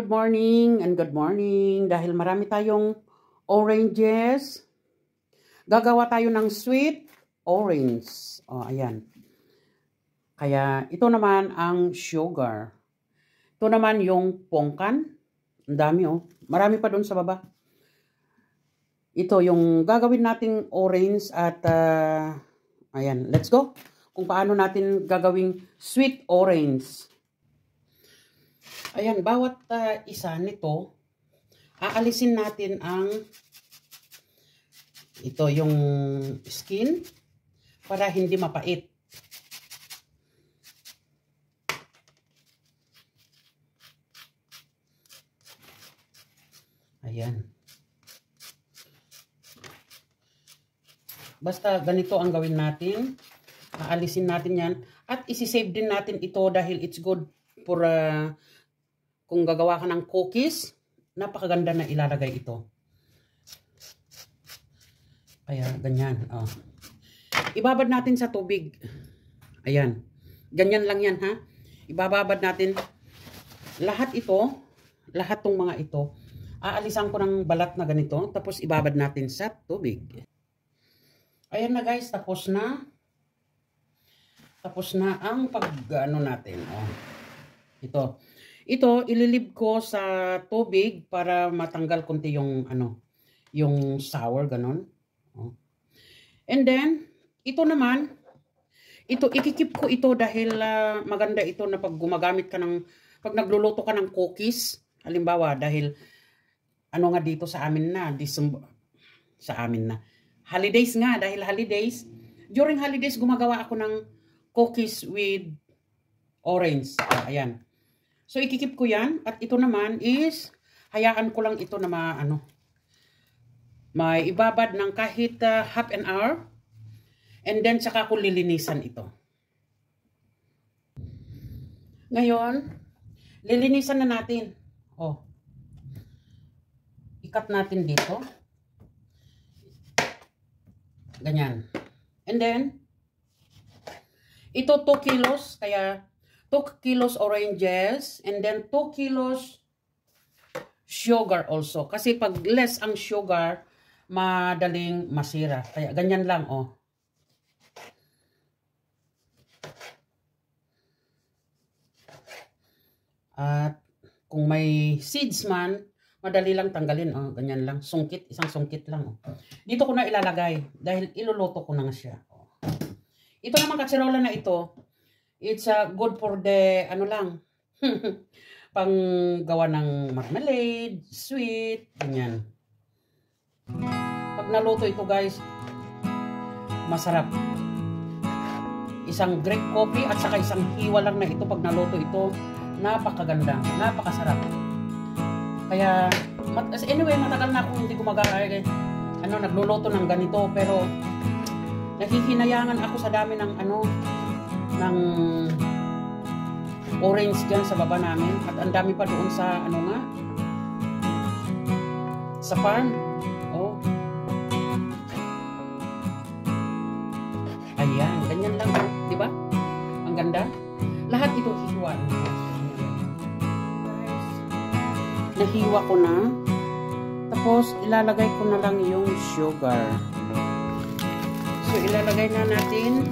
morning and good morning. Dahil marami tayong oranges, gagawa tayo ng sweet orange. O, ayan. Kaya ito naman ang sugar. Ito naman yung pongkan. Ang dami Marami pa doon sa baba. Ito yung gagawin nating orange at ayan, let's go. Kung paano natin gagawing sweet orange. Ayan, bawat isa nito, aalisin natin ang ito yung skin para hindi mapait. Ayan. Basta ganito ang gawin natin. Aalisin natin yan. At isi-save din natin ito dahil it's good for kung gagawa ka ng cookies, napakaganda na ilalagay ito. Kaya, ganyan. Ibabad natin sa tubig. Ayan. Ganyan lang yan, ha? Ibababad natin lahat ito, lahat tong mga ito. Aalisan ko ng balat na ganito, tapos ibabad natin sa tubig. Ayan na guys, tapos na. Tapos na ang pag-ano natin. Ito, ililib ko sa tubig para matanggal konti yung yung sour ganon. And then ito naman, ikikip ko ito dahil maganda ito na pag gumagamit ka pag nagluluto ka ng cookies, halimbawa dahil nga dito sa amin na, holidays nga, dahil holidays, during holidays gumagawa ako ng cookies with orange. Ayan. So, ikikip ko yan. At ito naman is, hayaan ko lang ito na may ibabad ng kahit half an hour. And then, saka ko lilinisan ito. Ngayon, lilinisan na natin. Ikat natin dito. Ganyan. And then, ito 2 kilos. Kaya, 2 kilos oranges and then 2 kilos sugar also. Kasi pag less ang sugar, madaling masira. Kaya ganyan lang, At kung may seeds man, madali lang tanggalin, ganyan lang. Sungkit, isang sungkit lang, Dito ko na ilalagay dahil iluluto ko na nga siya. Ito naman kaserola na ito. It's good for the, pang gawa ng marmalade, sweet, ganyan. Pag naluto ito guys, masarap. Isang Greek coffee at saka isang hiwa lang na ito pag naluto ito, napakaganda, napakasarap. Kaya, anyway, matagal na akong hindi gumagaya, nagluluto ng ganito, pero nahihinayangan ako sa dami ng ng orange dyan sa baba namin. At ang dami pa doon sa sa farm. Ayan, ganyan lang. Diba? Ang ganda. Lahat ito hiwa. Nahiwa ko na. Tapos, ilalagay ko na lang yung sugar. So, ilalagay na natin.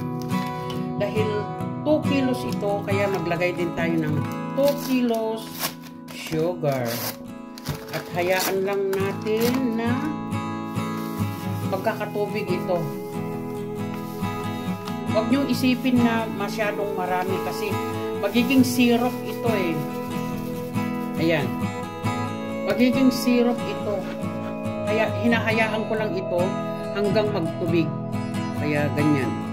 Dahil 2 kilos ito, kaya maglagay din tayo ng 2 kilos sugar. At hayaan lang natin na magkakatubig ito. Huwag nyo isipin na masyadong marami kasi magiging syrup ito Ayan. Magiging syrup ito. Kaya hinahayaan ko lang ito hanggang magtubig. Kaya ganyan.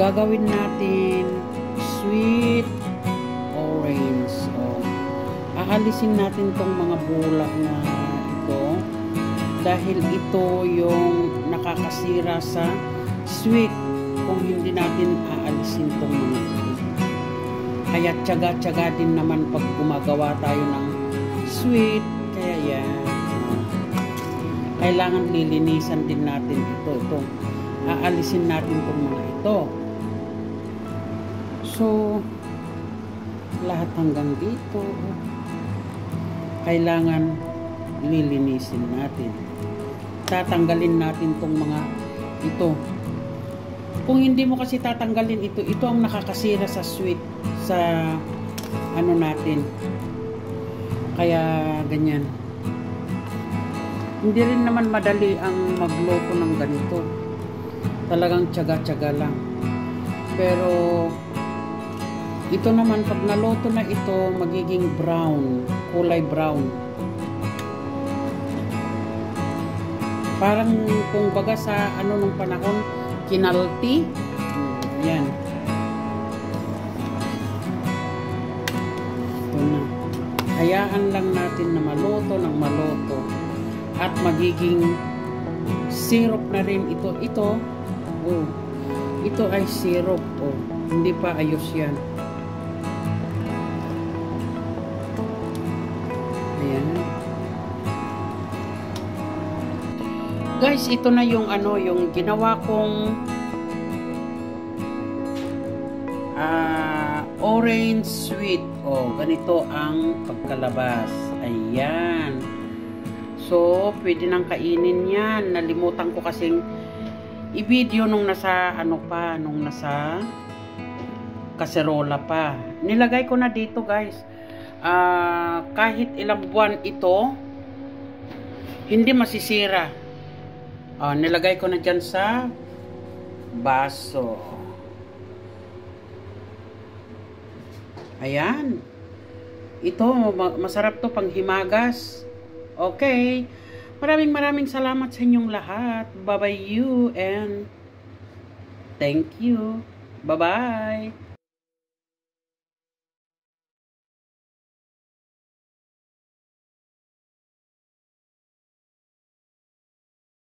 Gagawin natin sweet orange. Aalisin natin tong mga bulak na ito dahil ito yung nakakasira sa sweet kung hindi natin aalisin tong mga ito. Kaya tiyaga-tiyaga din naman pag gumagawa tayo ng sweet. Kaya yan. Kailangan lilinisan din natin ito. Aalisin natin tong mga ito. So, lahat hanggang dito. Kailangan lilinisin natin. Tatanggalin natin tong mga ito. Kung hindi mo kasi tatanggalin ito, ito ang nakakasira sa sweet, sa ano natin. Kaya ganyan. Hindi rin naman madali ang magluto ng ganito. Talagang tiyaga-tiyaga lang. Pero ito naman, pag naluto na ito, magiging brown, kulay brown. Parang kung baga sa ano nung panahon, kinalti. Yan. Ito na. Hayaan lang natin na maluto ng maluto. At magiging syrup na rin ito. Ito, oh, ito ay syrup. Oh, hindi pa ayos yan. Ayan. Guys, ito na yung ano, yung ginawa kong orange sweet. Oh, ganito ang pagkalabas. Ayan. So, pwede nang kainin yan. Nalimutan ko kasing i-video nung nasa ano pa, nung nasa kaserola pa. Nilagay ko na dito, guys. Kahit ilang buwan ito, hindi masisira. Nilagay ko na dyan sa baso. Ayan. Ito, masarap to pang himagas. Okay. Maraming salamat sa inyong lahat. Bye-bye you and thank you. Bye-bye.